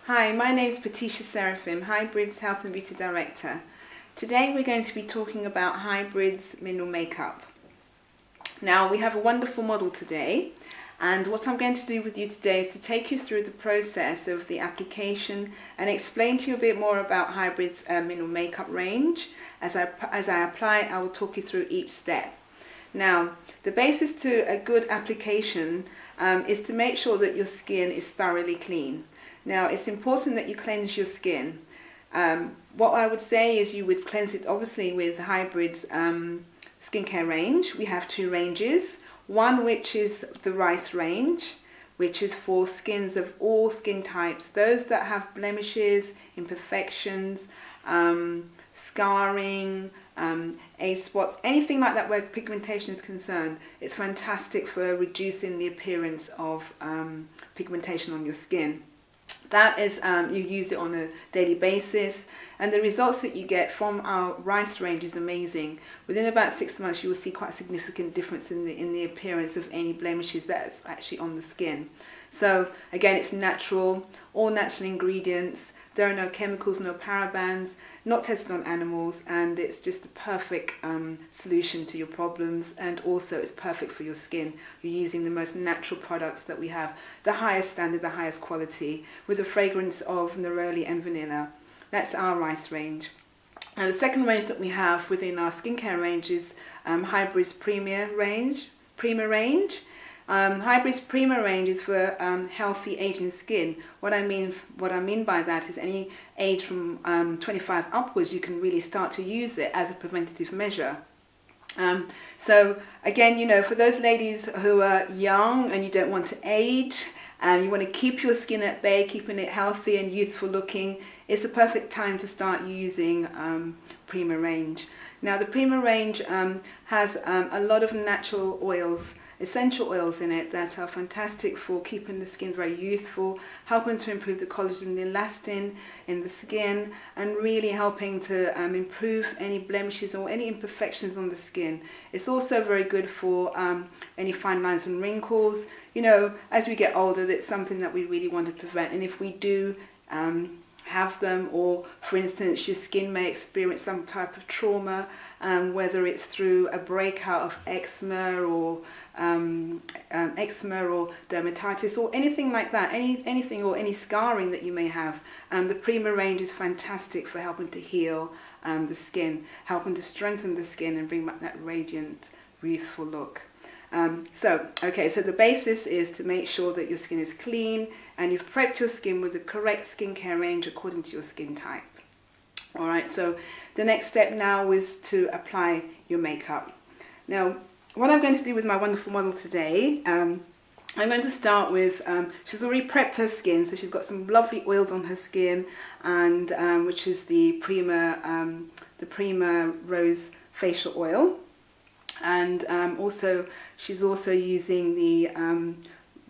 Hi, my name is Patricia Seraphim, Hybrd's Health and Beauty Director. Today we're going to be talking about Hybrd's Mineral Makeup. Now we have a wonderful model today, and what I'm going to do with you today is to take you through the process of the application and explain to you a bit more about Hybrd's Mineral Makeup Range. As I apply it, I will talk you through each step. Now, the basis to a good application is to make sure that your skin is thoroughly clean. Now, it's important that you cleanse your skin. What I would say is you would cleanse it obviously with Hybrd's skincare range. We have two ranges. One which is the rice range, which is for skins of all skin types. Those that have blemishes, imperfections, scarring, age spots, anything like that where pigmentation is concerned. It's fantastic for reducing the appearance of pigmentation on your skin. That is, you use it on a daily basis, and the results that you get from our rice range is amazing. Within about 6 months, you will see quite a significant difference in the appearance of any blemishes that's actually on the skin. So again, it's natural, all natural ingredients. There are no chemicals, no parabens, not tested on animals, and it's just the perfect solution to your problems, and also it's perfect for your skin. You're using the most natural products that we have, the highest standard, the highest quality, with the fragrance of neroli and vanilla. That's our rice range. Now the second range that we have within our skincare range is Hybrd's Premier range. Hybrd's Premier range is for healthy aging skin. What I mean by that is any age from 25 upwards, you can really start to use it as a preventative measure. So again, you know, for those ladies who are young and you don't want to age, and you want to keep your skin at bay, keeping it healthy and youthful looking, it's the perfect time to start using Premier range. Now the Premier range has a lot of natural oils, essential oils in it that are fantastic for keeping the skin very youthful, helping to improve the collagen and elastin in the skin, and really helping to improve any blemishes or any imperfections on the skin. It's also very good for any fine lines and wrinkles. You know, as we get older, that's something that we really want to prevent, and if we do have them, or for instance your skin may experience some type of trauma, whether it's through a breakout of eczema or dermatitis or anything like that, anything or any scarring that you may have, the Premier range is fantastic for helping to heal the skin, helping to strengthen the skin and bring back that radiant, youthful look. So the basis is to make sure that your skin is clean and you've prepped your skin with the correct skincare range according to your skin type. Alright, so the next step now is to apply your makeup. Now, what I'm going to do with my wonderful model today, I'm going to start with, she's already prepped her skin, so she's got some lovely oils on her skin, and which is the Premier Rose Facial Oil. And she's also using the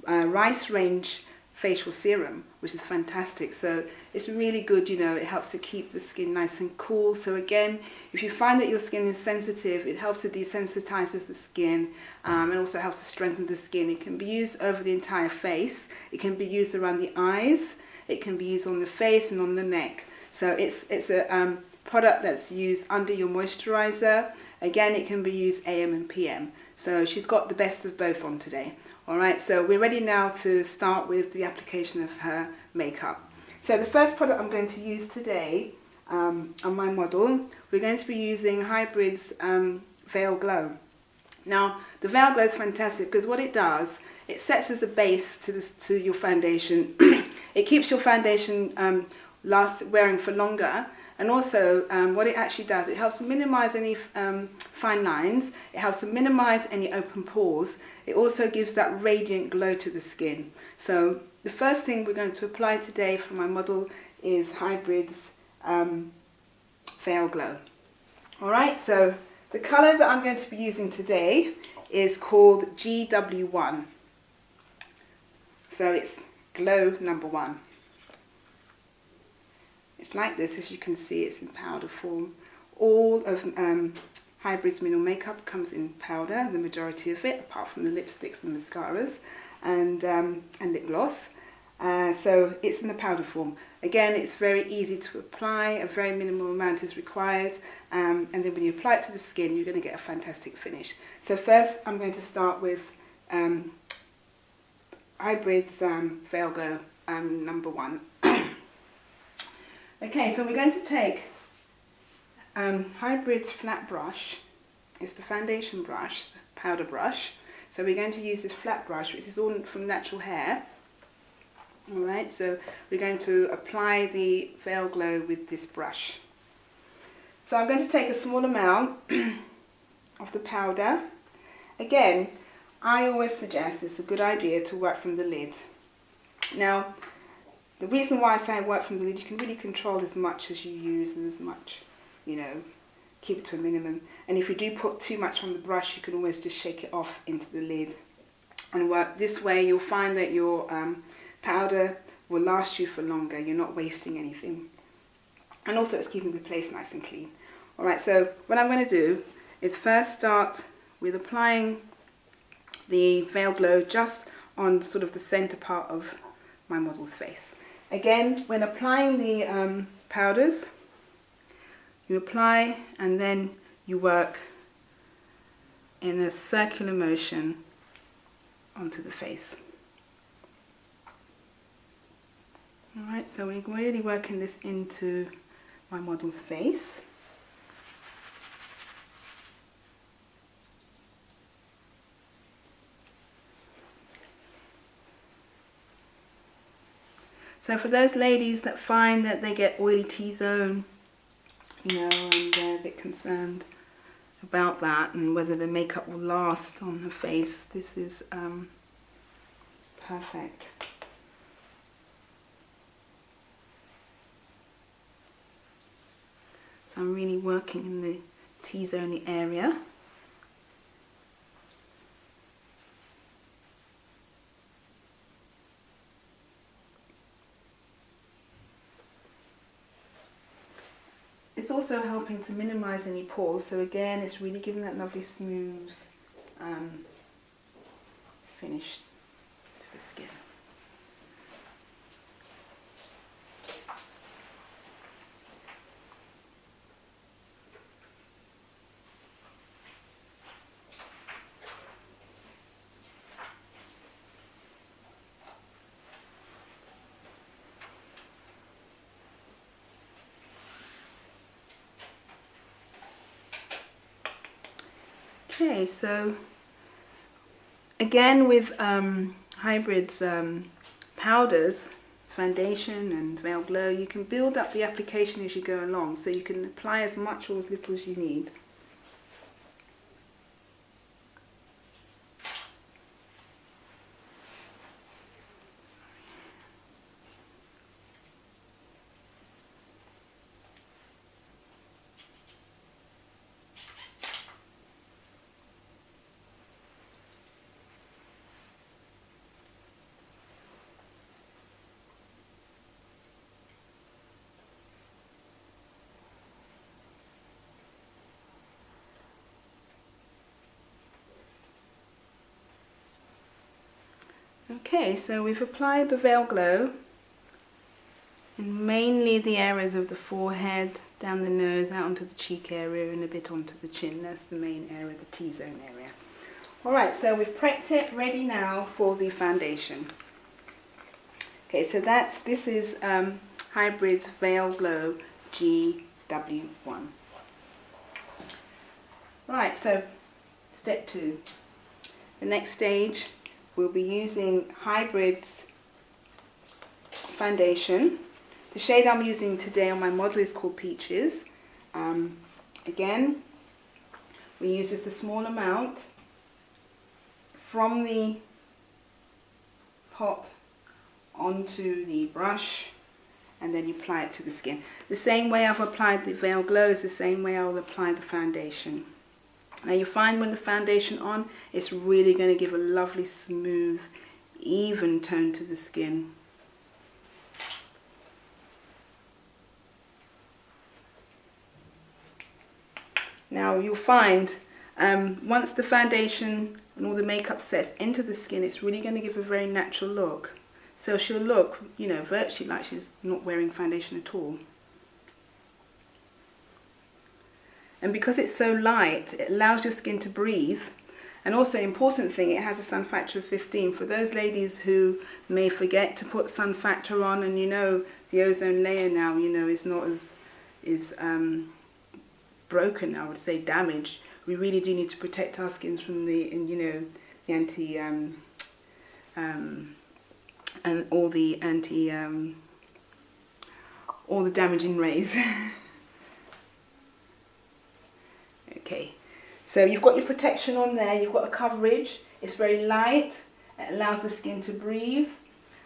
rice range facial serum, which is fantastic. So it's really good, you know, it helps to keep the skin nice and cool. So again, if you find that your skin is sensitive, it helps to desensitize the skin, and also helps to strengthen the skin. It can be used over the entire face, it can be used around the eyes, it can be used on the face and on the neck. So it's a product that's used under your moisturizer. Again, it can be used AM and PM. So she's got the best of both on today. Alright, so we're ready now to start with the application of her makeup. So the first product I'm going to use today on my model, we're going to be using Hybrd's Veil Glow. Now, the Veil Glow is fantastic because what it does, it sets as a base to your foundation. It keeps your foundation wearing for longer. And also, what it actually does, it helps to minimize any fine lines, it helps to minimize any open pores, it also gives that radiant glow to the skin. So the first thing we're going to apply today for my model is Hybrd's Veil Glow. Alright, so the colour that I'm going to be using today is called GW1. So it's Glow number 1. It's like this, as you can see, it's in powder form. All of Hybrd's Mineral Makeup comes in powder, the majority of it, apart from the lipsticks and mascaras and lip gloss. So it's in the powder form. Again, it's very easy to apply, a very minimal amount is required, and then when you apply it to the skin, you're going to get a fantastic finish. So first, I'm going to start with Hybrd's Veil Glow number 1. Okay, so we're going to take Hybrd's flat brush. It's the foundation brush, powder brush. So we're going to use this flat brush, which is all from natural hair. Alright, so we're going to apply the Veil Glow with this brush. So I'm going to take a small amount of the powder. Again, I always suggest it's a good idea to work from the lid. Now, the reason why I say I work from the lid, you can really control as much as you use and as much, you know, keep it to a minimum. And if you do put too much on the brush, you can always just shake it off into the lid and work. This way you'll find that your powder will last you for longer. You're not wasting anything. And also it's keeping the place nice and clean. Alright, so what I'm going to do is first start with applying the Veil Glow just on sort of the center part of my model's face. Again, when applying the powders, you apply and then you work in a circular motion onto the face. Alright, so we're really working this into my model's face. So for those ladies that find that they get oily T-zone, you know, and they're a bit concerned about that and whether the makeup will last on her face, this is perfect. So I'm really working in the T-zone area. It's also helping to minimize any pores, so again it's really giving that lovely smooth finish to the skin. Okay, so again with Hybrd's powders, foundation and Veil Glow, you can build up the application as you go along, so you can apply as much or as little as you need. Okay, so we've applied the Veil Glow in mainly the areas of the forehead, down the nose, out onto the cheek area and a bit onto the chin. That's the main area, the T-zone area. Alright, so we've prepped it, ready now for the foundation. Okay, so this is Hybrd's Veil Glow GW1. Right, so step 2. The next stage, we'll be using Hybrd's foundation. The shade I'm using today on my model is called Peaches. Again, we use just a small amount from the pot onto the brush, and then you apply it to the skin. The same way I've applied the Veil Glow is the same way I'll apply the foundation. Now you find when the foundation on, it's really going to give a lovely, smooth, even tone to the skin. Now you'll find once the foundation and all the makeup sets into the skin, it's really going to give a very natural look. So she'll look, you know, virtually like she's not wearing foundation at all. And because it's so light, it allows your skin to breathe. And also, important thing, it has a sun factor of 15. For those ladies who may forget to put sun factor on, and you know, the ozone layer now, you know, is not as broken, I would say, damaged. We really do need to protect our skins from the, you know, the anti, and all the all the damaging rays. Okay, so you've got your protection on there, you've got a coverage, it's very light, it allows the skin to breathe.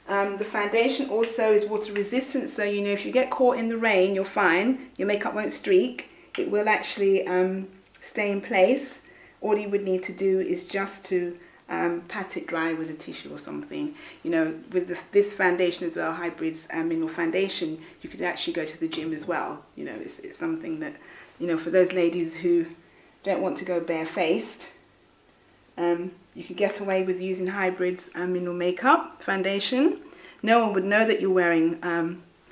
The foundation also is water resistant, so you know if you get caught in the rain, you're fine, your makeup won't streak, it will actually stay in place. All you would need to do is just to pat it dry with a tissue or something. You know, with this foundation as well, Hybrd's Mineral Foundation, you could actually go to the gym as well. You know, it's something that, you know, for those ladies who don't want to go barefaced, you can get away with using Hybrd's Mineral Makeup Foundation. No one would know that you're wearing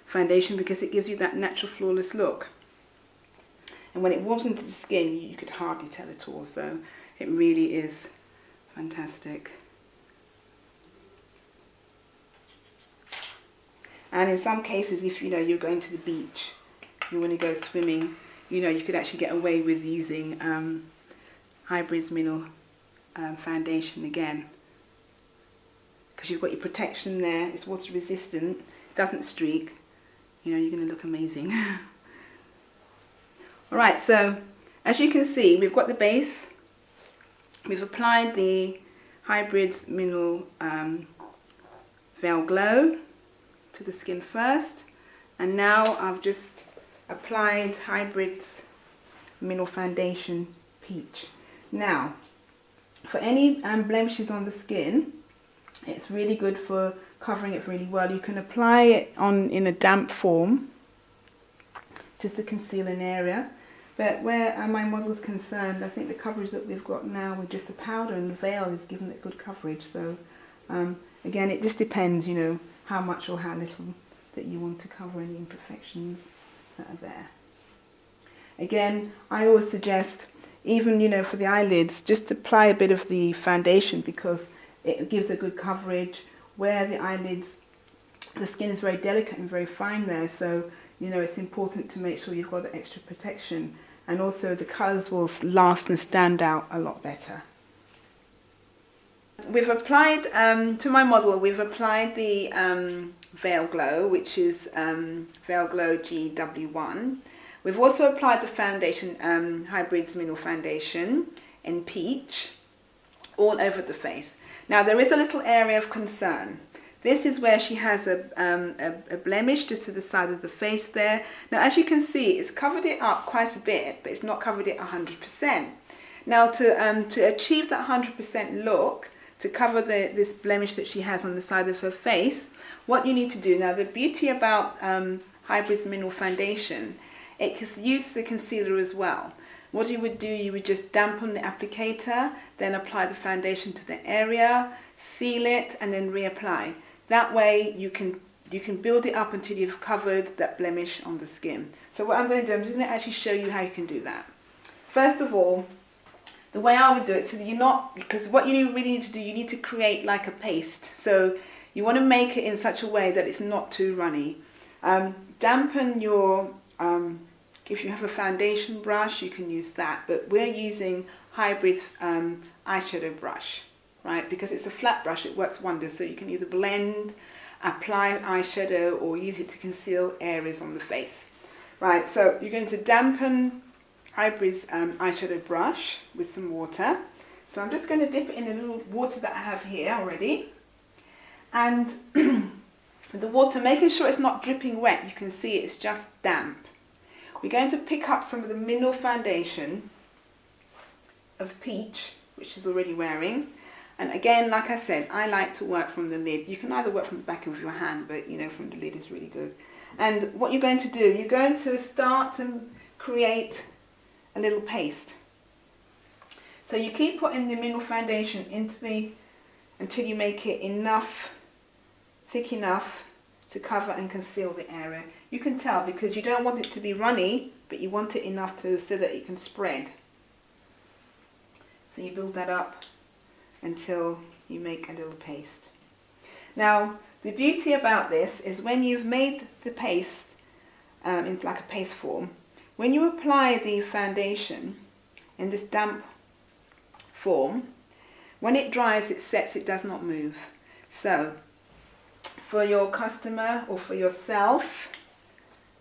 foundation because it gives you that natural flawless look. And when it warms into the skin, you could hardly tell at all. So it really is fantastic. And in some cases, if you know you're going to the beach, you want to go swimming, you know, you could actually get away with using Hybrd's Mineral Foundation again, because you've got your protection there, it's water resistant, doesn't streak, you know, you're going to look amazing. Alright, so as you can see, we've got the base, we've applied the Hybrd's Mineral Veil Glow to the skin first, and now I've just applied Hybrd's Mineral Foundation Peach. Now, for any blemishes on the skin, it's really good for covering it really well. You can apply it on in a damp form just to conceal an area. But where my model is concerned, I think the coverage that we've got now with just the powder and the veil is giving it good coverage. So again, it just depends, you know, how much or how little that you want to cover any imperfections that are there. Again, I always suggest, even, you know, for the eyelids, just apply a bit of the foundation because it gives a good coverage. Where the eyelids, the skin is very delicate and very fine there, so you know it's important to make sure you've got the extra protection, and also the colours will last and stand out a lot better. We've applied, to my model, we've applied the Veil Glow, which is Veil Glow GW1. We've also applied the foundation, Hybrd's Mineral Foundation in Peach, all over the face. Now there is a little area of concern. This is where she has a blemish just to the side of the face there. Now as you can see, it's covered it up quite a bit, but it's not covered it 100%. Now to achieve that 100% look, to cover this blemish that she has on the side of her face, what you need to do, now the beauty about Hybrd's Mineral Foundation, it is used as a concealer as well. What you would do, you would just dampen the applicator, then apply the foundation to the area, seal it, and then reapply. That way you can build it up until you've covered that blemish on the skin. So what I'm going to do, I'm just going to actually show you how you can do that. First of all, the way I would do it, so that you're not, because what you really need to do, you need to create like a paste. So you want to make it in such a way that it's not too runny. Dampen your, if you have a foundation brush, you can use that, but we're using Hybrd's eyeshadow brush, right? Because it's a flat brush, it works wonders. So you can either blend, apply eyeshadow, or use it to conceal areas on the face. Right, so you're going to dampen Hybrd's eyeshadow brush with some water. So I'm just going to dip it in a little water that I have here already. And With the water, making sure it's not dripping wet, you can see it's just damp. We're going to pick up some of the mineral foundation of Peach, which she's already wearing. And again, like I said, I like to work from the lid. You can either work from the back of your hand, but you know, from the lid is really good. And what you're going to do, you're going to start to create a little paste. So you keep putting the mineral foundation into until you make it thick enough to cover and conceal the area. You can tell because you don't want it to be runny, but you want it enough so that it can spread. So you build that up until you make a little paste. Now, the beauty about this is when you've made the paste in like a paste form, when you apply the foundation in this damp form, when it dries, it sets, it does not move. So for your customer or for yourself,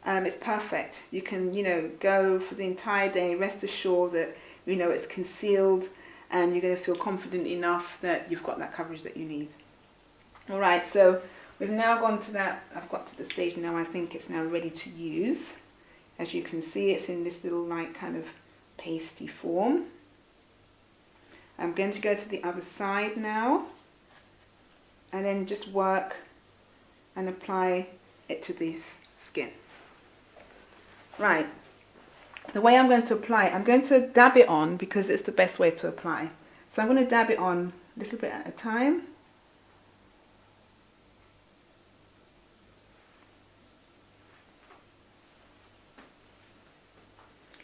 it's perfect. You can, you know, go for the entire day, rest assured that, you know, it's concealed and you're going to feel confident enough that you've got that coverage that you need. All right, so we've now gone to that, I've got to the stage now, I think it's now ready to use. As you can see, it's in this little like kind of pasty form. I'm going to go to the other side now and then just work and apply it to this skin. Right, the way I'm going to apply it, I'm going to dab it on because it's the best way to apply. So I'm going to dab it on a little bit at a time.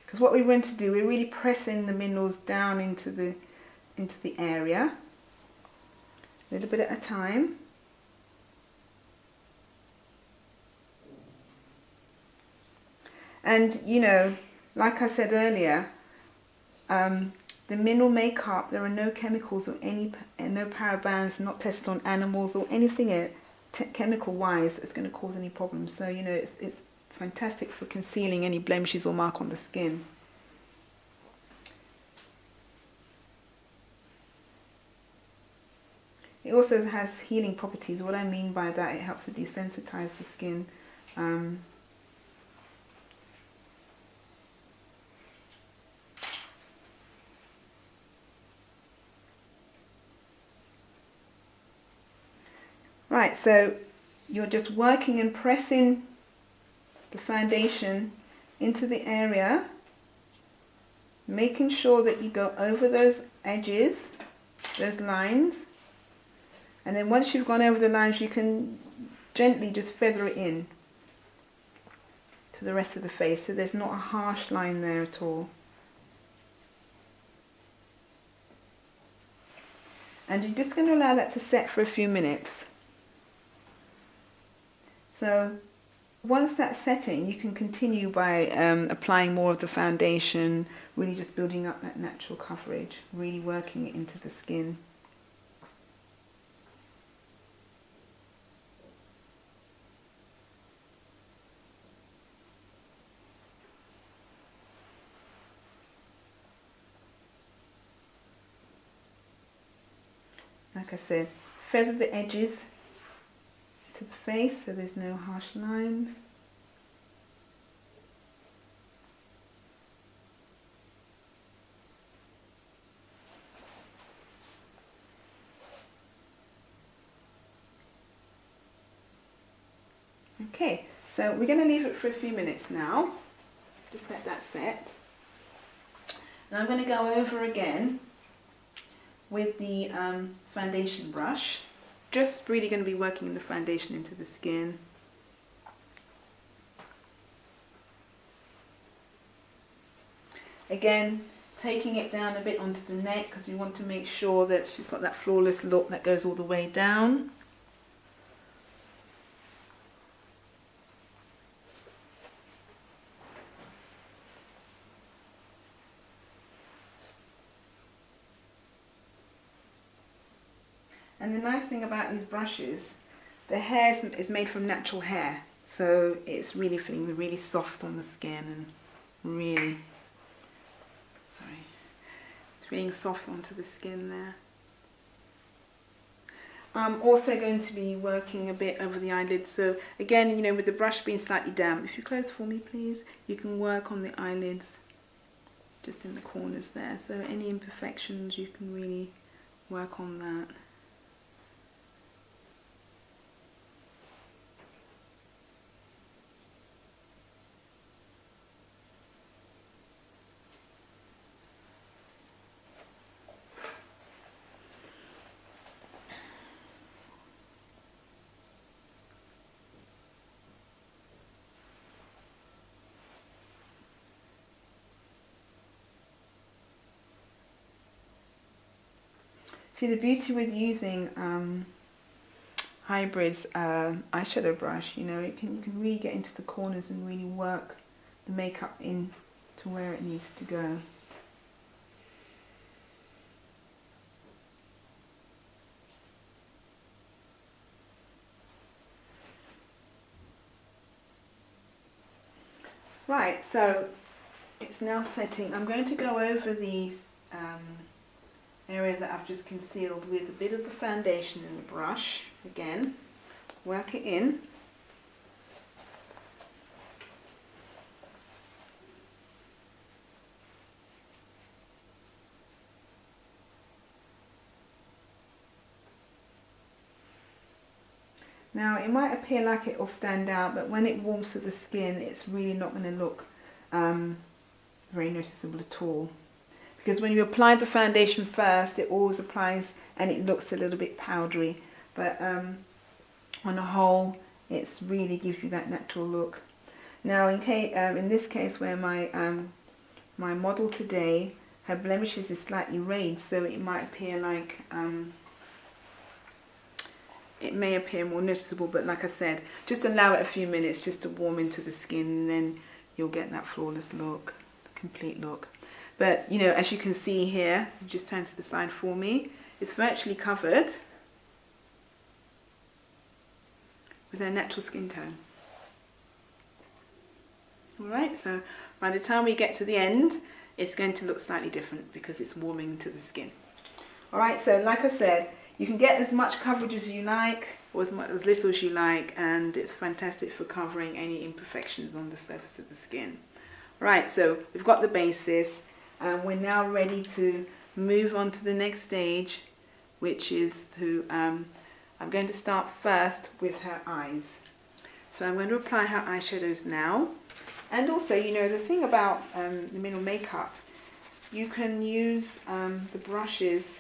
Because what we're going to do, we're really pressing the minerals down into the area, a little bit at a time. And you know, like I said earlier, the mineral makeup, there are no chemicals or no parabens, not tested on animals or anything chemical wise that's going to cause any problems. So you know, it's fantastic for concealing any blemishes or mark on the skin. It also has healing properties. What I mean by that, it helps to desensitize the skin. Right, so you're just working and pressing the foundation into the area, making sure that you go over those edges, those lines, and then once you've gone over the lines, you can gently just feather it in to the rest of the face, so there's not a harsh line there at all. And you're just going to allow that to set for a few minutes. So once that's setting, you can continue by applying more of the foundation, really just building up that natural coverage, really working it into the skin. Like I said, feather the edges to the face so there's no harsh lines. Okay, so we're going to leave it for a few minutes now. Just let that set. Now I'm going to go over again with the foundation brush. Just really going to be working the foundation into the skin. Again, taking it down a bit onto the neck because we want to make sure that she's got that flawless look that goes all the way down. And the nice thing about these brushes, the hair is made from natural hair, so it's really feeling really soft on the skin and really, it's feeling soft onto the skin there. I'm also going to be working a bit over the eyelids. So again, you know, with the brush being slightly damp, if you close for me please, you can work on the eyelids just in the corners there. So any imperfections, you can really work on that. See, the beauty with using Hybrd's eyeshadow brush, you know, you can really get into the corners and really work the makeup in to where it needs to go. Right, so it's now setting. I'm going to go over these area that I've just concealed with a bit of the foundation in the brush again, work it in. Now it might appear like it will stand out, but when it warms to the skin it's really not going to look very noticeable at all. Because when you apply the foundation first, it always applies and it looks a little bit powdery. But on a whole, it really gives you that natural look. Now, in this case, where my model today, her blemishes is slightly raised, so it might appear like it may appear more noticeable. But like I said, just allow it a few minutes just to warm into the skin, and then you'll get that flawless look, the complete look. But, you know, as you can see here, just turn to the side for me, it's virtually covered with her natural skin tone. Alright, so by the time we get to the end, it's going to look slightly different because it's warming into the skin. Alright, so like I said, you can get as much coverage as you like, or as little as you like, and it's fantastic for covering any imperfections on the surface of the skin. Right, so we've got the basis. We're now ready to move on to the next stage, which is to, I'm going to start first with her eyes. So I'm going to apply her eyeshadows now. And also, you know, the thing about the mineral makeup, you can use the brushes,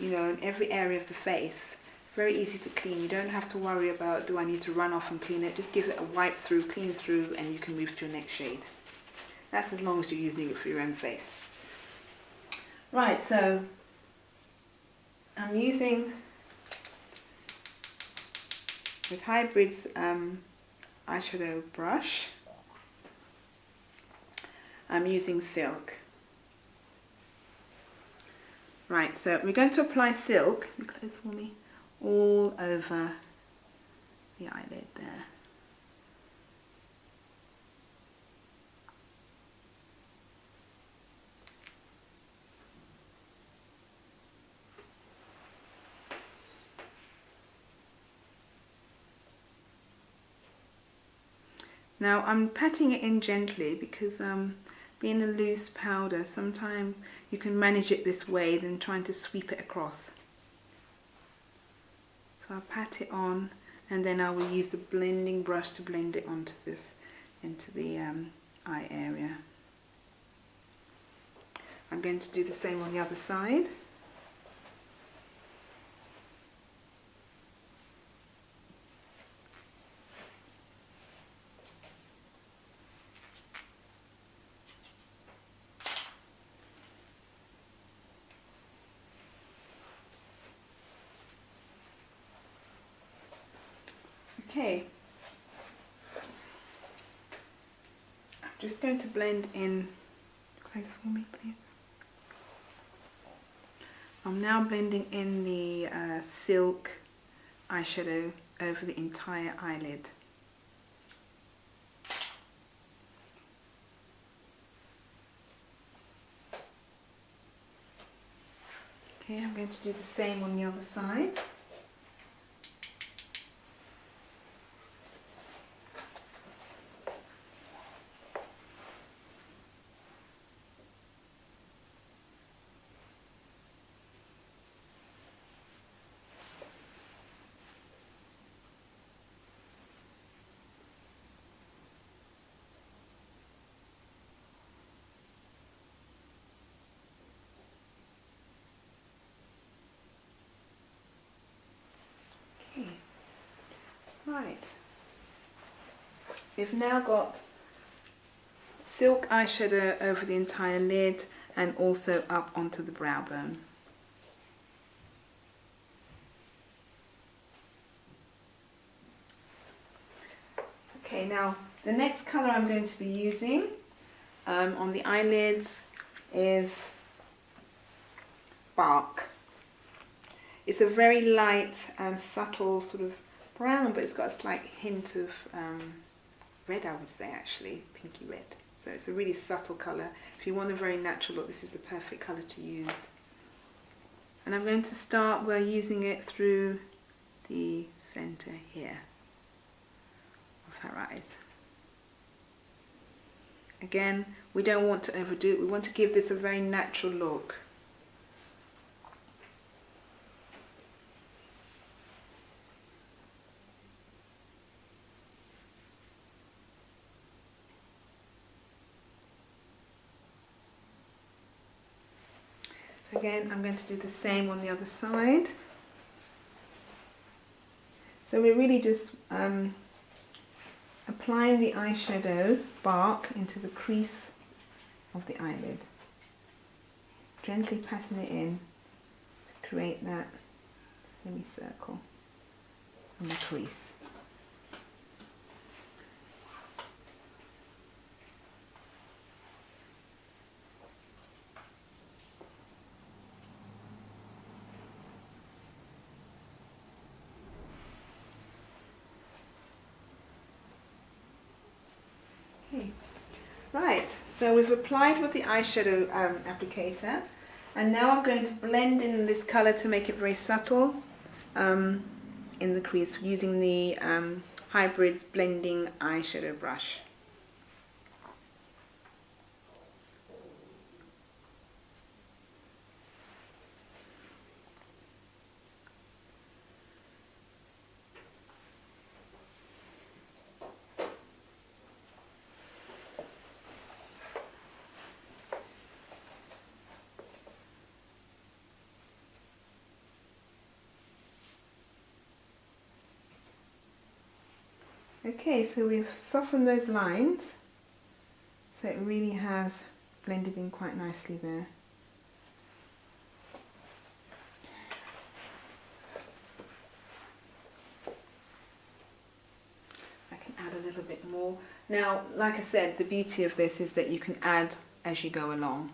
you know, in every area of the face. Very easy to clean. You don't have to worry about, do I need to run off and clean it? Just give it a wipe through, clean through, and you can move to your next shade. That's as long as you're using it for your own face. Right, so I'm using, with Hybrd's eyeshadow brush, I'm using Silk. Right, so we're going to apply Silk, close for me, all over the eyelid there. Now I'm patting it in gently because being a loose powder, sometimes you can manage it this way than trying to sweep it across. So I'll pat it on, and then I will use the blending brush to blend it onto this, into the eye area. I'm going to do the same on the other side. Okay, I'm just going to blend in, close for me please. I'm now blending in the Silk eyeshadow over the entire eyelid. Okay, I'm going to do the same on the other side. Right, we've now got silk eyeshadow over the entire lid and also up onto the brow bone. Okay, now the next colour I'm going to be using on the eyelids is Bark. It's a very light, subtle sort of brown, but it's got a slight hint of red, I would say, actually, pinky red. So it's a really subtle colour. If you want a very natural look, this is the perfect colour to use. And I'm going to start by using it through the centre here of her eyes. Again, we don't want to overdo it. We want to give this a very natural look. Again, I'm going to do the same on the other side. So we're really just applying the eyeshadow Bark into the crease of the eyelid. Gently patting it in to create that semicircle on the crease. Okay. Right, so we've applied with the eyeshadow applicator, and now I'm going to blend in this colour to make it very subtle in the crease using the Hybrd blending eyeshadow brush. Okay, so we've softened those lines, so it really has blended in quite nicely there. I can add a little bit more. Now, like I said, the beauty of this is that you can add as you go along.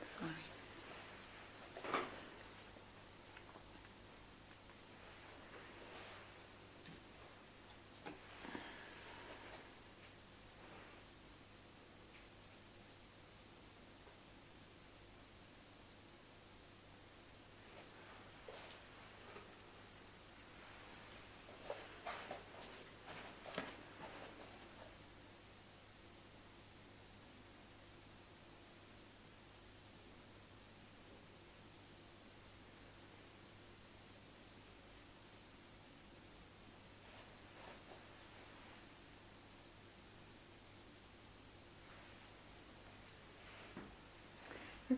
Sorry.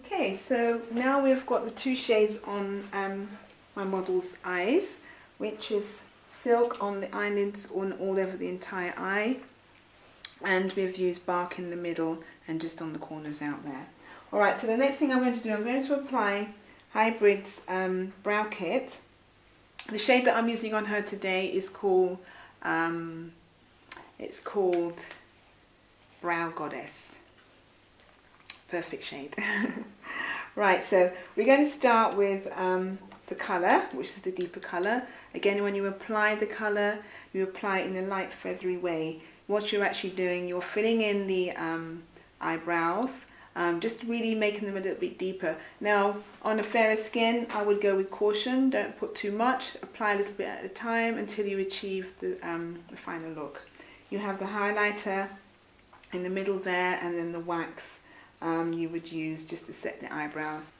Okay, so now we've got the two shades on my model's eyes, which is Silk on the eyelids on all over the entire eye, and we've used Bark in the middle and just on the corners out there. Alright, so the next thing I'm going to do, I'm going to apply Hybrid's brow kit. The shade that I'm using on her today is called, it's called Brow Goddess. Perfect shade. Right, so we're going to start with the colour, which is the deeper colour. Again, when you apply the colour, you apply it in a light feathery way what you're actually doing, you're filling in the eyebrows, just really making them a little bit deeper. Now, on a fairer skin, I would go with caution. Don't put too much. Apply a little bit at a time until you achieve the final look. You have the highlighter in the middle there, and then the wax you would use just to set the eyebrows.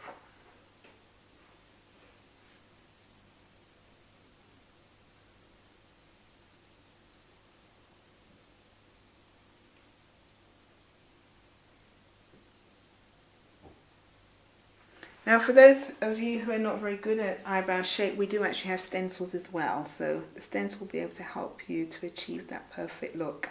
Now, for those of you who are not very good at eyebrow shape, we do actually have stencils as well. So the stencil will be able to help you to achieve that perfect look.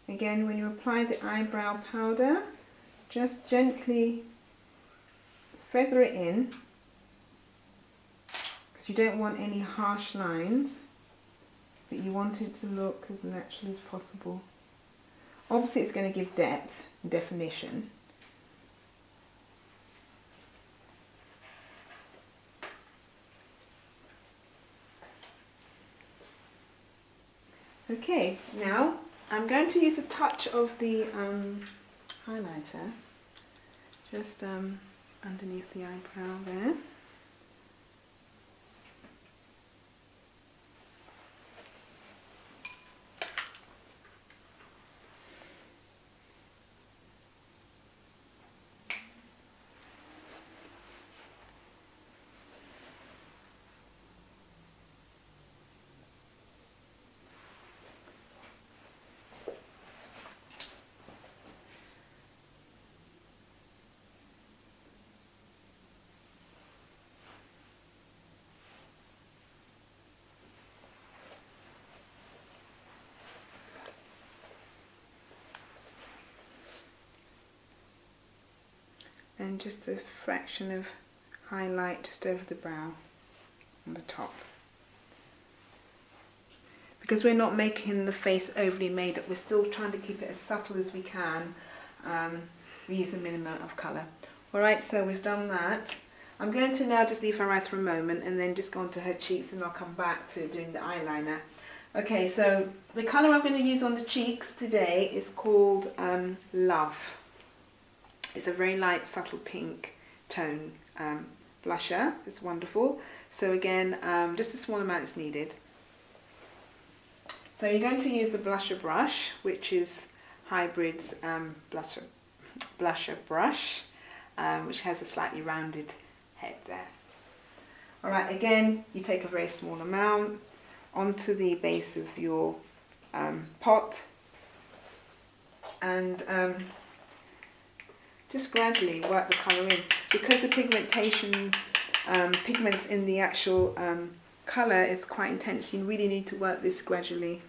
Again, when you apply the eyebrow powder, just gently feather it in, because you don't want any harsh lines, but you want it to look as natural as possible. Obviously it's going to give depth and definition. Okay, now I'm going to use a touch of the highlighter just underneath the eyebrow there. And just a fraction of highlight just over the brow on the top. Because we're not making the face overly made up, we're still trying to keep it as subtle as we can. We use a minimum of colour. Alright, so we've done that. I'm going to now just leave her eyes for a moment and then just go on to her cheeks, and I'll come back to doing the eyeliner. Okay, so the colour I'm going to use on the cheeks today is called Love. It's a very light, subtle pink tone blusher. It's wonderful. So again, just a small amount is needed. So you're going to use the blusher brush, which is Hybrid's blusher brush, which has a slightly rounded head there. Alright, again, you take a very small amount onto the base of your pot, and just gradually work the colour in. Because the pigmentation, pigments in the actual colour is quite intense, you really need to work this gradually.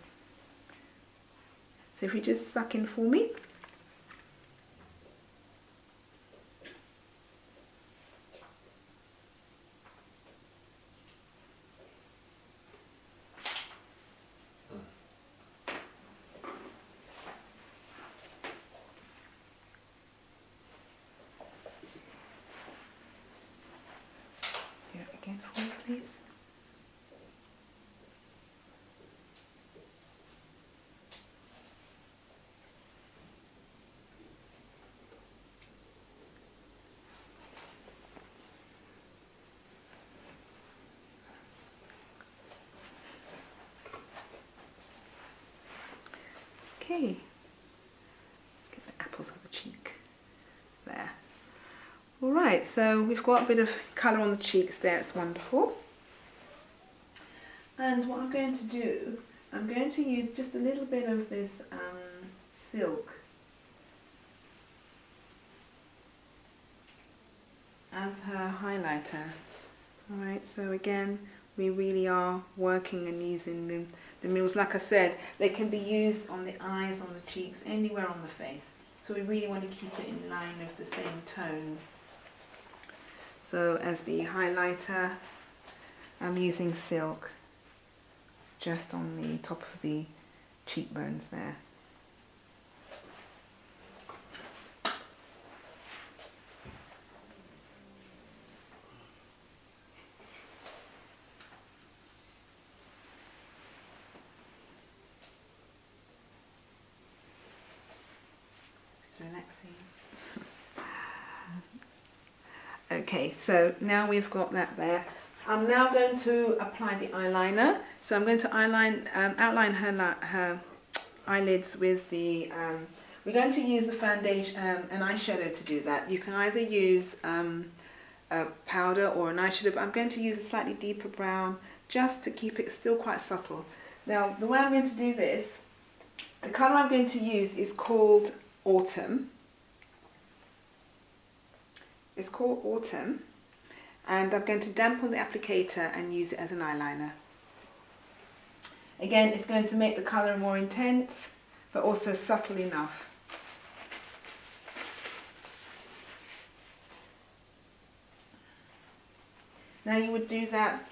So if you just suck in for me. Again for me, please. Okay, let's get the apples of the cheek there. Alright, so we've got a bit of colour on the cheeks there, it's wonderful. And what I'm going to do, I'm going to use just a little bit of this silk as her highlighter. Alright, so again, we really are working and using the minerals. Like I said, they can be used on the eyes, on the cheeks, anywhere on the face. So we really want to keep it in line with the same tones. So as the highlighter, I'm using silk just on the top of the cheekbones there. Relaxing. Okay, so now we've got that there. I'm now going to apply the eyeliner. So I'm going to outline her eyelids with the. We're going to use the foundation, an eyeshadow to do that. You can either use a powder or an eyeshadow, but I'm going to use a slightly deeper brown just to keep it still quite subtle. Now, the way I'm going to do this, the colour I'm going to use is called Autumn. It's called Autumn, and I'm going to dampen the applicator and use it as an eyeliner. Again, it's going to make the colour more intense, but also subtle enough. Now you would do that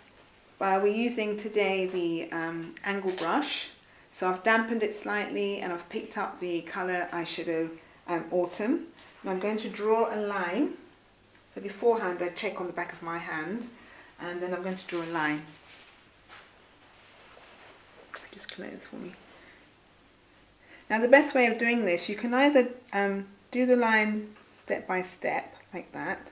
by, we're using today the angle brush. So I've dampened it slightly and I've picked up the colour eyeshadow Autumn. And I'm going to draw a line. So beforehand I check on the back of my hand, and then I'm going to draw a line. Just close for me. Now the best way of doing this, you can either do the line step by step like that.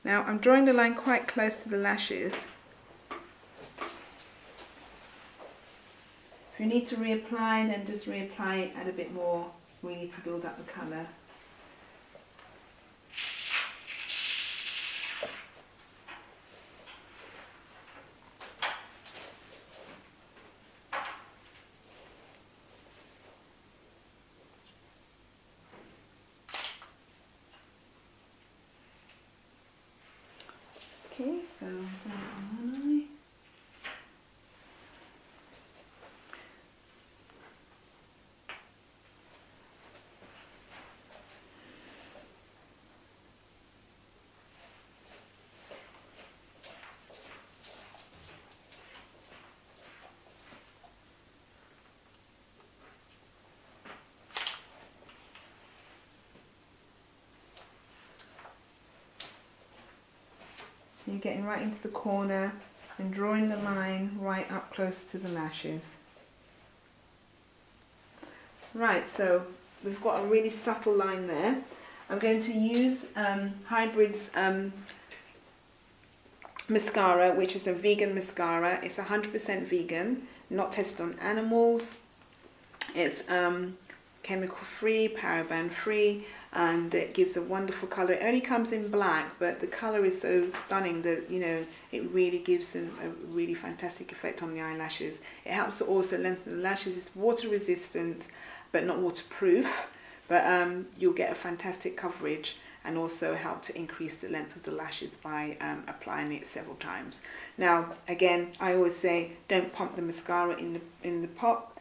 Now I'm drawing the line quite close to the lashes. If you need to reapply, then just reapply, add a bit more really to build up the colour. Okay, so one eye. So you're getting right into the corner and drawing the line right up close to the lashes. Right, so we've got a really subtle line there. I'm going to use Hybrid's mascara, which is a vegan mascara. It's 100% vegan, not tested on animals. It's chemical free, paraben free, and it gives a wonderful colour. It only comes in black, but the colour is so stunning that, you know, it really gives a really fantastic effect on the eyelashes. It helps to also lengthen the lashes. It's water resistant, but not waterproof, but you'll get a fantastic coverage and also help to increase the length of the lashes by applying it several times. Now, again, I always say don't pump the mascara in the pot,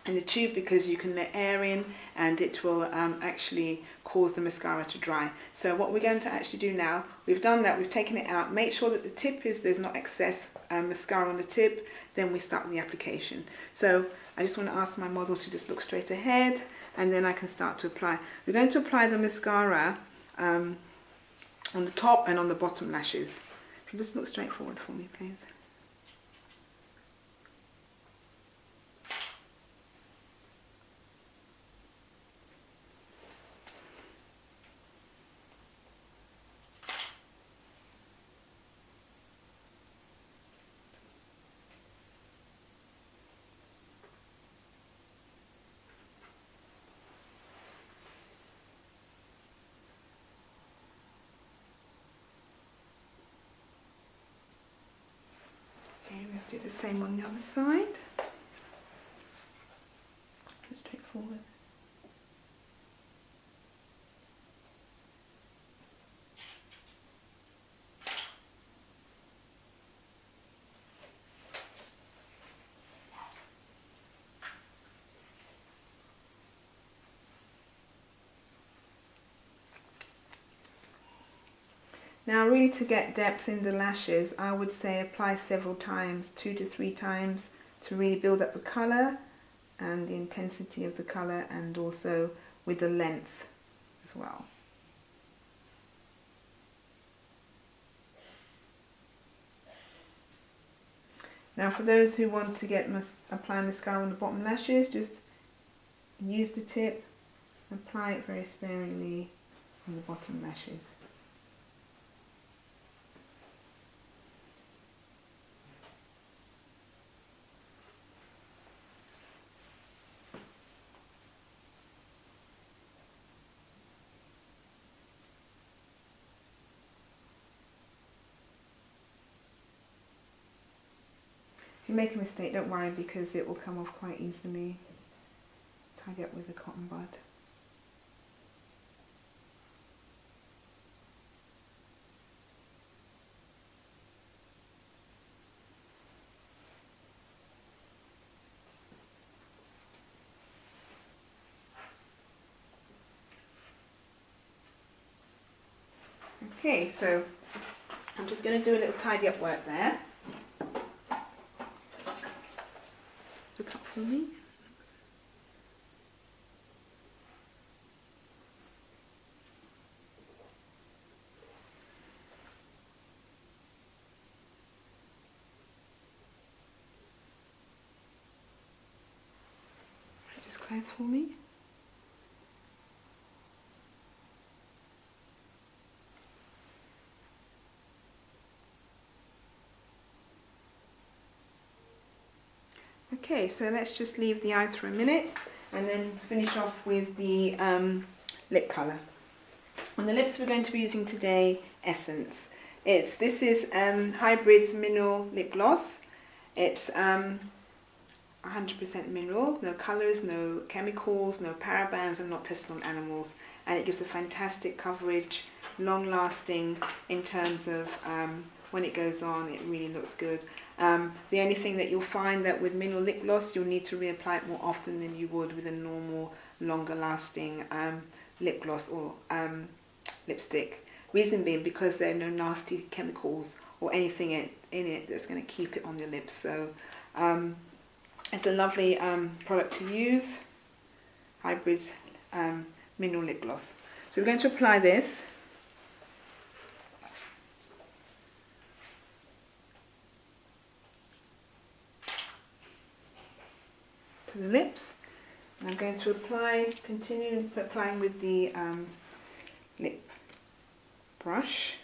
in the tube, because you can let air in and it will actually cause the mascara to dry. So what we're going to actually do now, we've done that, we've taken it out, make sure that the tip there's not excess mascara on the tip, then we start the application. So I just want to ask my model to just look straight ahead, and then I can start to apply. We're going to apply the mascara on the top and on the bottom lashes. If you just look straight forward for me, please. the same on the other side. Just straightforward. Now really, to get depth in the lashes, I would say apply several times, 2 to 3 times, to really build up the colour and the intensity of the colour, and also with the length as well. Now for those who want to apply mascara on the bottom lashes, just use the tip, apply it very sparingly on the bottom lashes. If you make a mistake, don't worry, because it will come off quite easily. Tidy up with a cotton bud. Okay, so I'm just going to do a little tidy up work there. Look up for me. Just close for me. Okay, so let's just leave the eyes for a minute and then finish off with the lip colour. On the lips we're going to be using today Essence. This is Hybrid's Mineral Lip Gloss. It's 100% mineral, no colours, no chemicals, no parabens, and not tested on animals. And it gives a fantastic coverage, long lasting in terms of when it goes on, it really looks good. The only thing that you'll find that with mineral lip gloss, you'll need to reapply it more often than you would with a normal, longer lasting lip gloss or lipstick. Reason being because there are no nasty chemicals or anything in it that's going to keep it on your lips. So it's a lovely product to use, Hybrid's Mineral Lip Gloss. So we're going to apply this. To the lips. And I'm going to continue applying with the lip brush.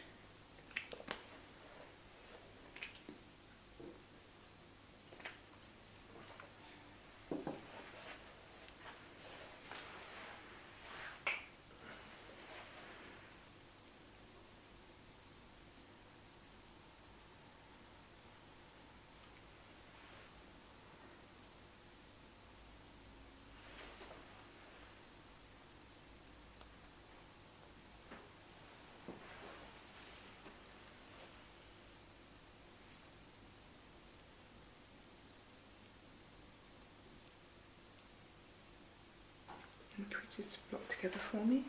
And can we just block together for me?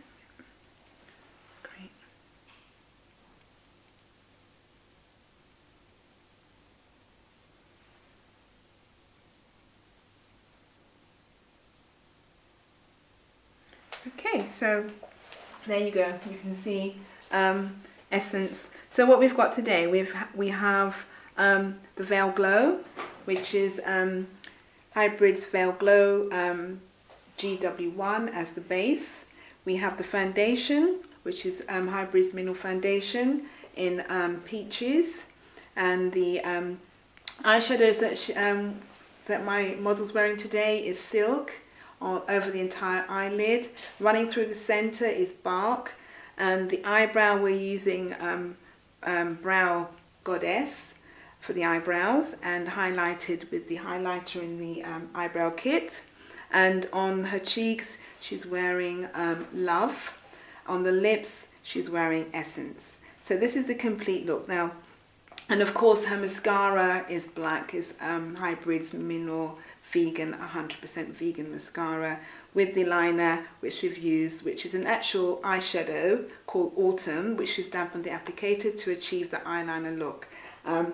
That's great. Okay, so there you go. You can see Essence. So what we've got today, we have the Veil Glow, which is Hybrid's Veil Glow GW1 as the base. We have the foundation, which is Hybrid's Mineral Foundation in Peaches, and the eyeshadows that my model's wearing today is Silk all over the entire eyelid. Running through the center is Bark, and the eyebrow we're using Brow Goddess for the eyebrows and highlighted with the highlighter in the eyebrow kit. And on her cheeks, she's wearing Love. On the lips, she's wearing Essence. So this is the complete look. Now, and of course, her mascara is black, is Hybrd's Mineral Vegan, 100% vegan mascara, with the liner which we've used, which is an actual eyeshadow called Autumn, which we've dampened the applicator to achieve the eyeliner look.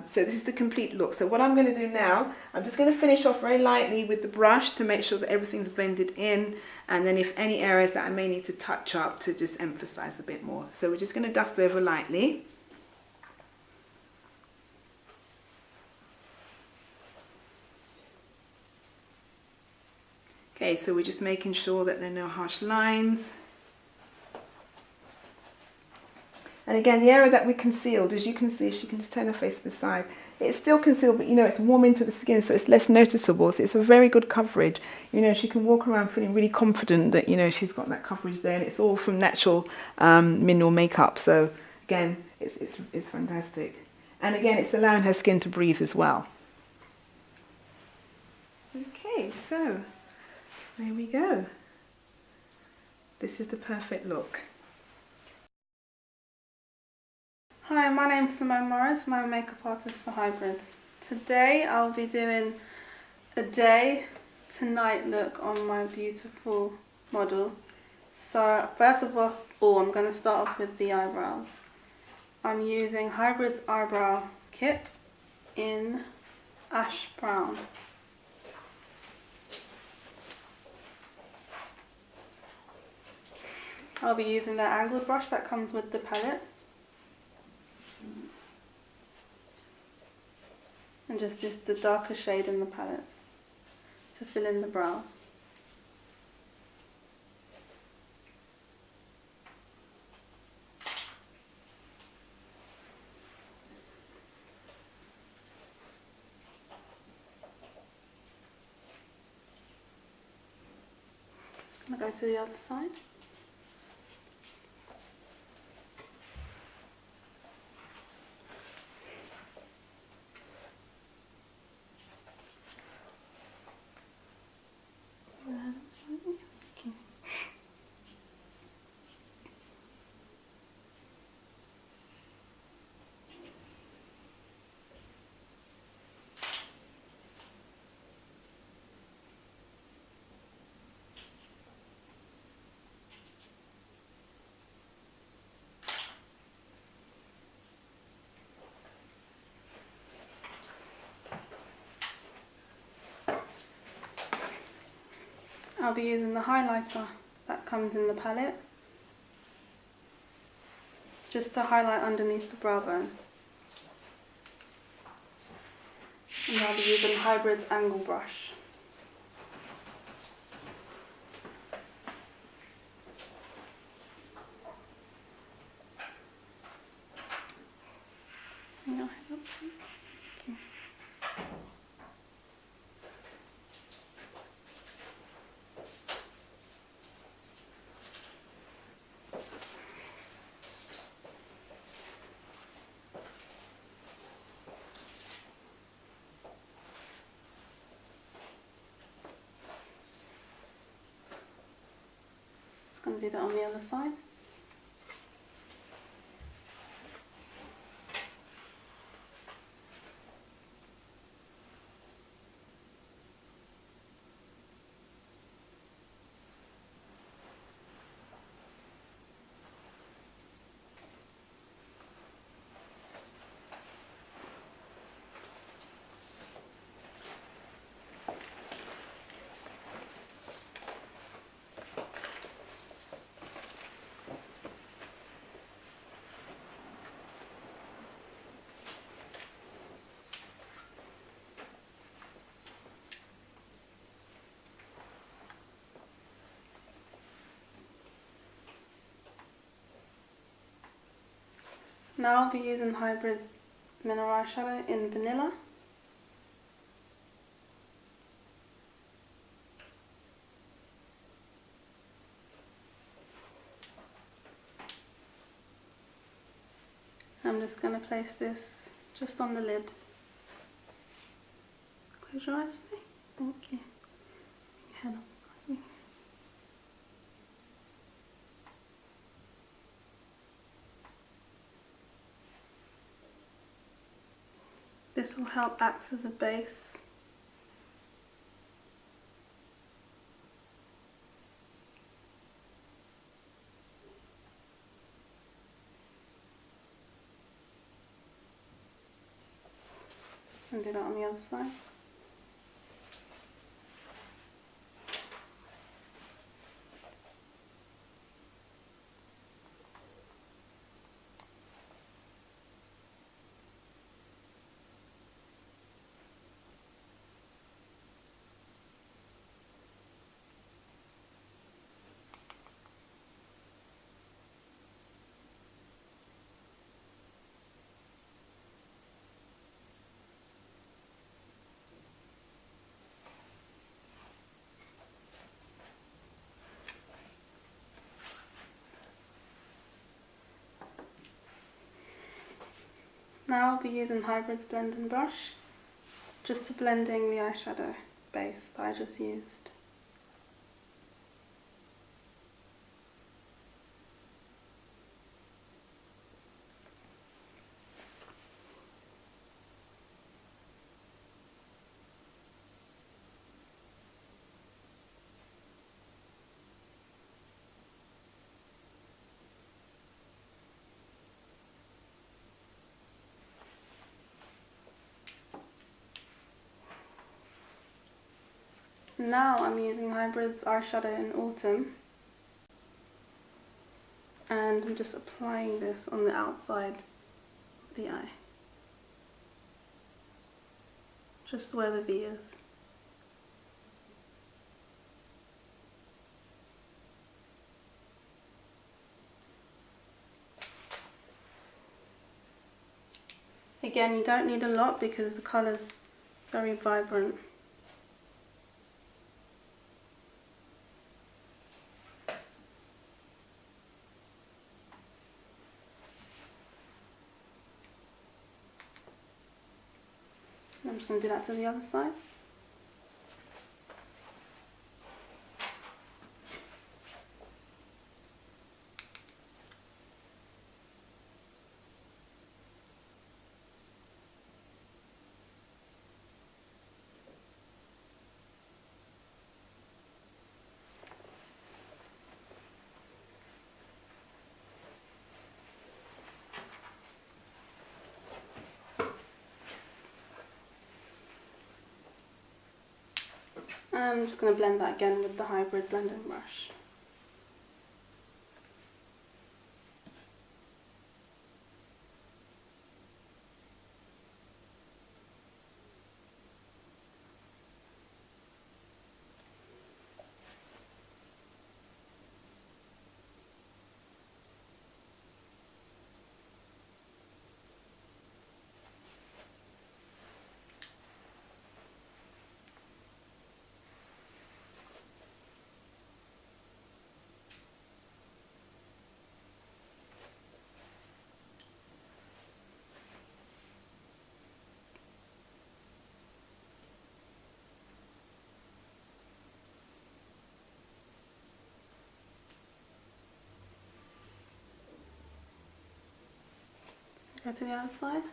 So this is the complete look. So what I'm going to do now, I'm just going to finish off very lightly with the brush to make sure that everything's blended in, and then if any areas that I may need to touch up, to just emphasize a bit more. So we're just going to dust over lightly. Okay, so we're just making sure that there are no harsh lines. And again, the area that we concealed, as you can see, she can just turn her face to the side. It's still concealed, but you know, it's warm into the skin, so it's less noticeable. So it's a very good coverage. You know, she can walk around feeling really confident that, you know, she's got that coverage there, and it's all from natural mineral makeup. So again, it's fantastic. And again, it's allowing her skin to breathe as well. Okay, so there we go. This is the perfect look. Hi, my name's Simone Morris and I'm a makeup artist for Hybrd. Today I'll be doing a day to night look on my beautiful model. So first of all, I'm going to start off with the eyebrows. I'm using Hybrd's eyebrow kit in ash brown. I'll be using the angled brush that comes with the palette. And just the darker shade in the palette to fill in the brows. I'm going to go to the other side. I'll be using the highlighter that comes in the palette, just to highlight underneath the brow bone. And I'll be using Hybrd's angle brush. Bring your head up. Okay. Just going to do that on the other side. Now I'll be using Hybrd's Mineral Eyeshadow in Vanilla. I'm just going to place this just on the lid. Close your eyes for me. Thank you. Your head up slightly. This will help act as a base. And do that on the other side. Now I'll be using Hybrd's blending brush, just to blending the eyeshadow base that I just used. Now I'm using Hybrd's eyeshadow in Autumn, and I'm just applying this on the outside of the eye, just where the V is. Again, you don't need a lot because the colour's very vibrant. I'm just going to do that to the other side. I'm just going to blend that again with the Hybrd blending brush. Go to the other side.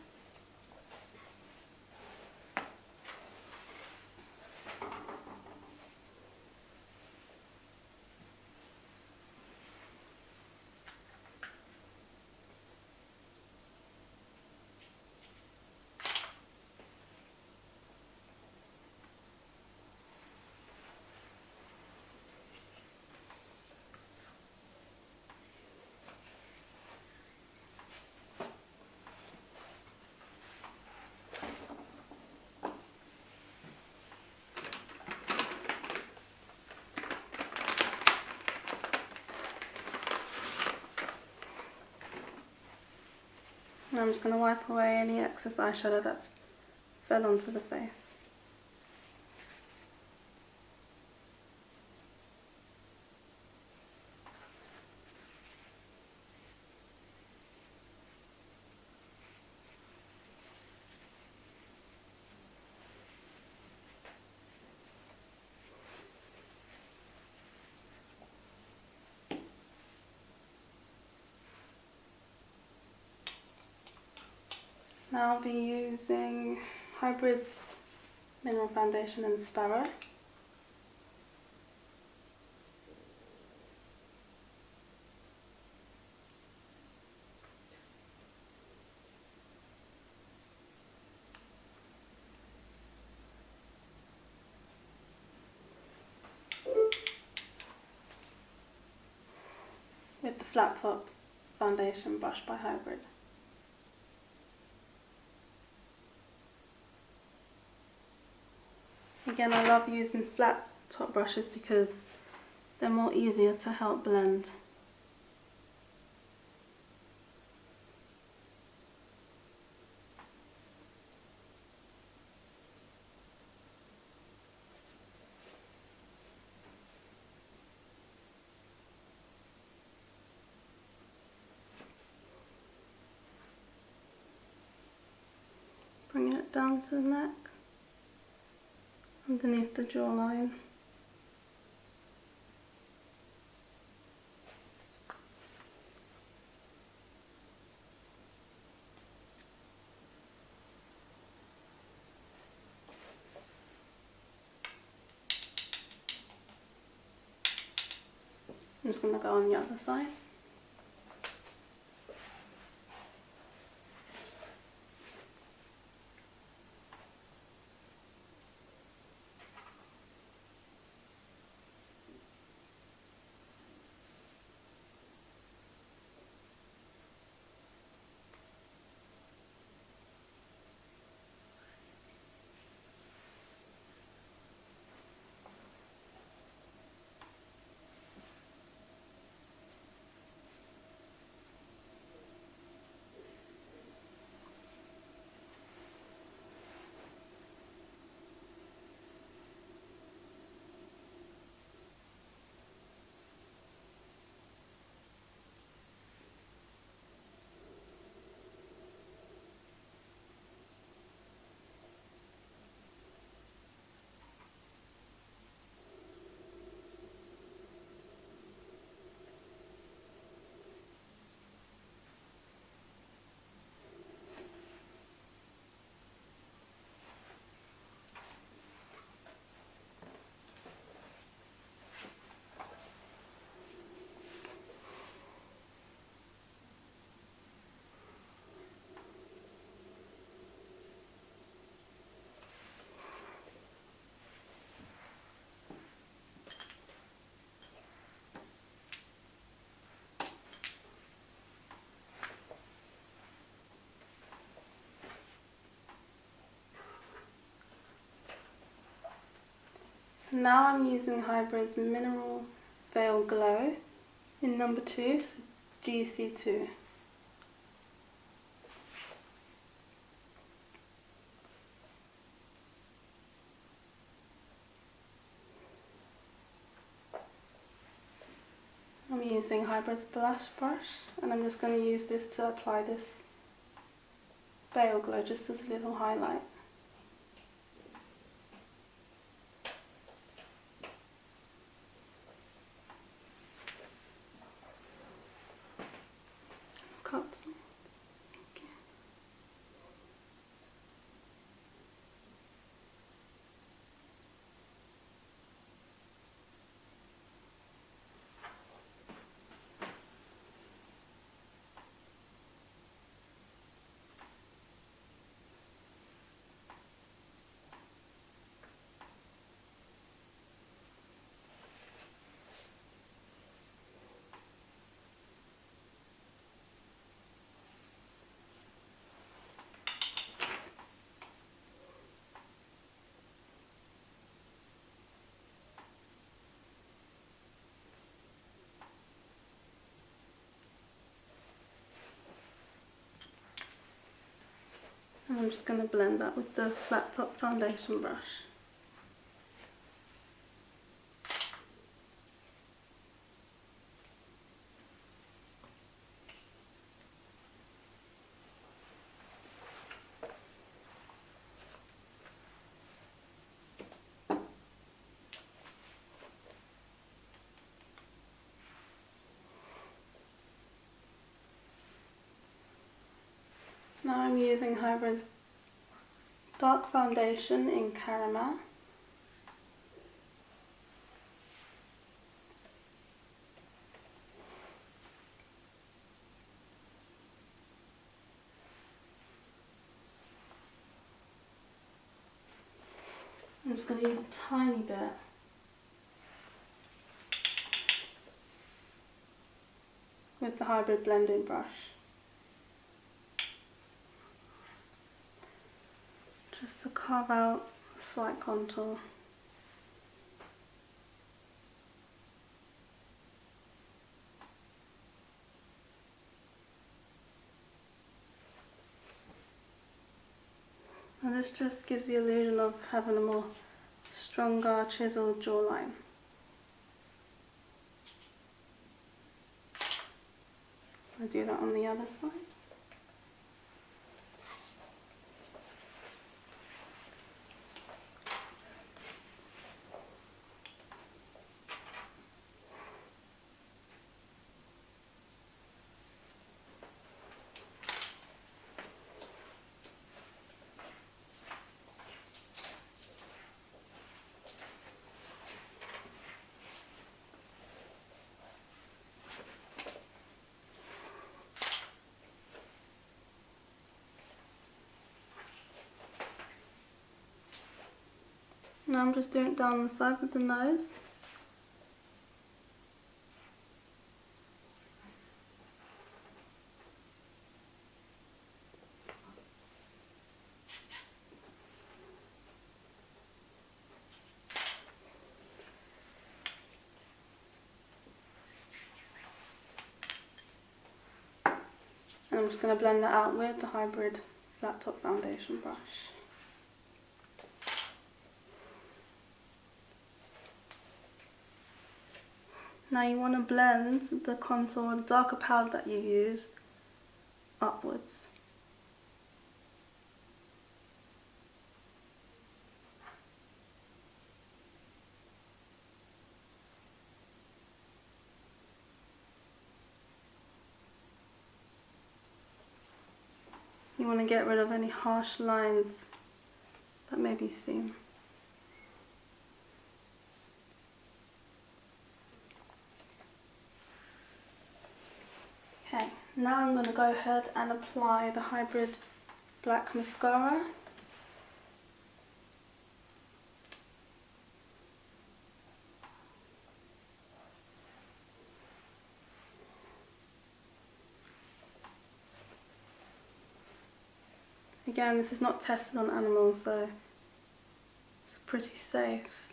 And I'm just going to wipe away any excess eyeshadow that's fell onto the face. Now I'll be using Hybrid's Mineral Foundation in Sparrow. With the flat top foundation brush by Hybrd. Again, I love using flat top brushes because they're more easier to help blend. Bringing it down to the neck, underneath the jawline. I'm just going to go on the other side. So now I'm using Hybrid's Mineral Veil Glow in number 2, so GC2. I'm using Hybrid's blush brush, and I'm just going to use this to apply this veil glow just as a little highlight. Cut. Okay. And I'm just going to blend that with the flat top foundation brush. Now I'm using Hybrid's dark foundation in Caramel. I'm just going to use a tiny bit with the Hybrd blending brush. Just to carve out a slight contour. And this just gives the illusion of having a more stronger chiseled jawline. I'll do that on the other side. Now I'm just doing it down the sides of the nose. And I'm just going to blend that out with the Hybrd flat top foundation brush. Now you want to blend the contour, the darker palette that you use, upwards. You want to get rid of any harsh lines that may be seen. Okay, now I'm going to go ahead and apply the Hybrd black mascara. Again, this is not tested on animals, so it's pretty safe.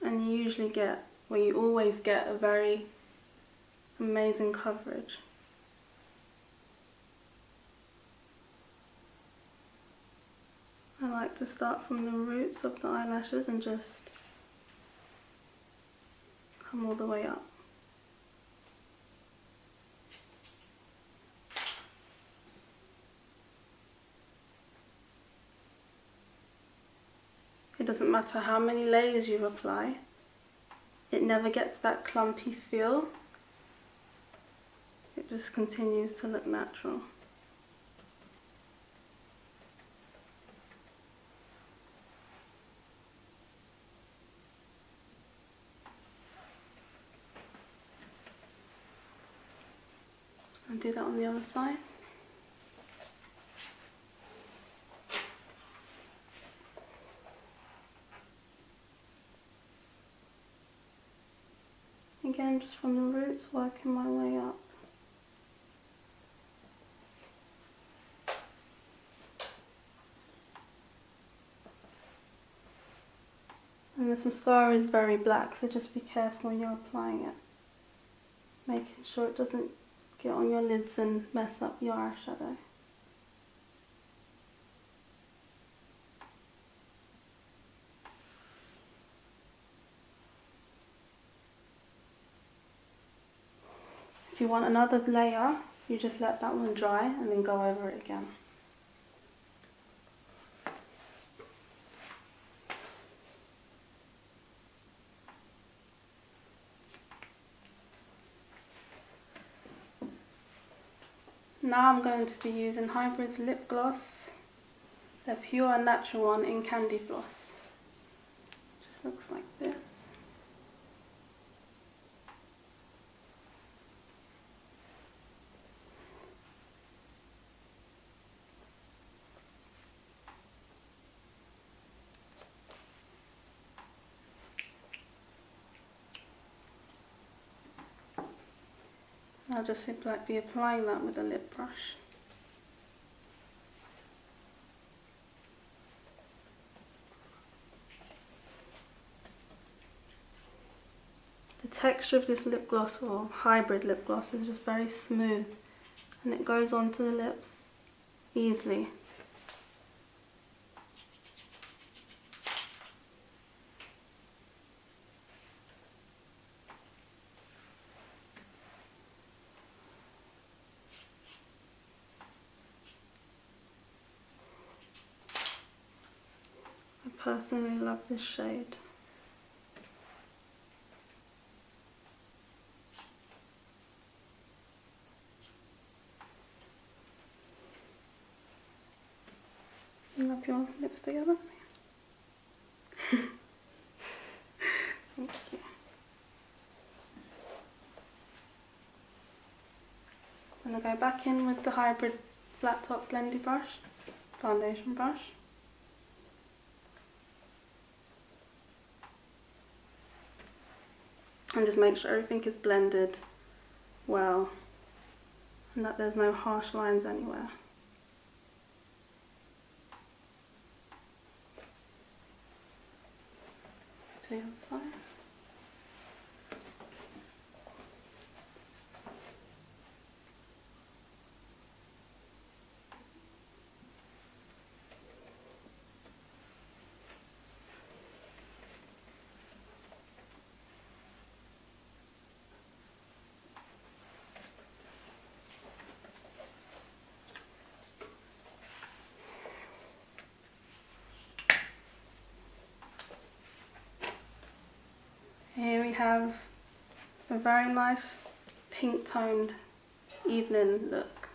And you usually get, well, you always get a very amazing coverage. I like to start from the roots of the eyelashes and just come all the way up. It doesn't matter how many layers you apply, it never gets that clumpy feel. It just continues to look natural. Just going to do that on the other side. Again, just from the roots, working my way up. And this mascara is very black, so just be careful when you're applying it. Making sure it doesn't get on your lids and mess up your eyeshadow. If you want another layer, you just let that one dry and then go over it again. Now I'm going to be using Hybrd's lip gloss, the pure natural one in Candy Floss. Just looks like this. I'll just be applying that with a lip brush. The texture of this lip gloss, or Hybrd lip gloss, is just very smooth and it goes onto the lips easily. I personally love this shade. Rub your lips together. Thank you. I'm going to go back in with the Hybrd flat top blendy brush, foundation brush. And just make sure everything is blended well and that there's no harsh lines anywhere. To the other side. Here we have a very nice pink toned evening look.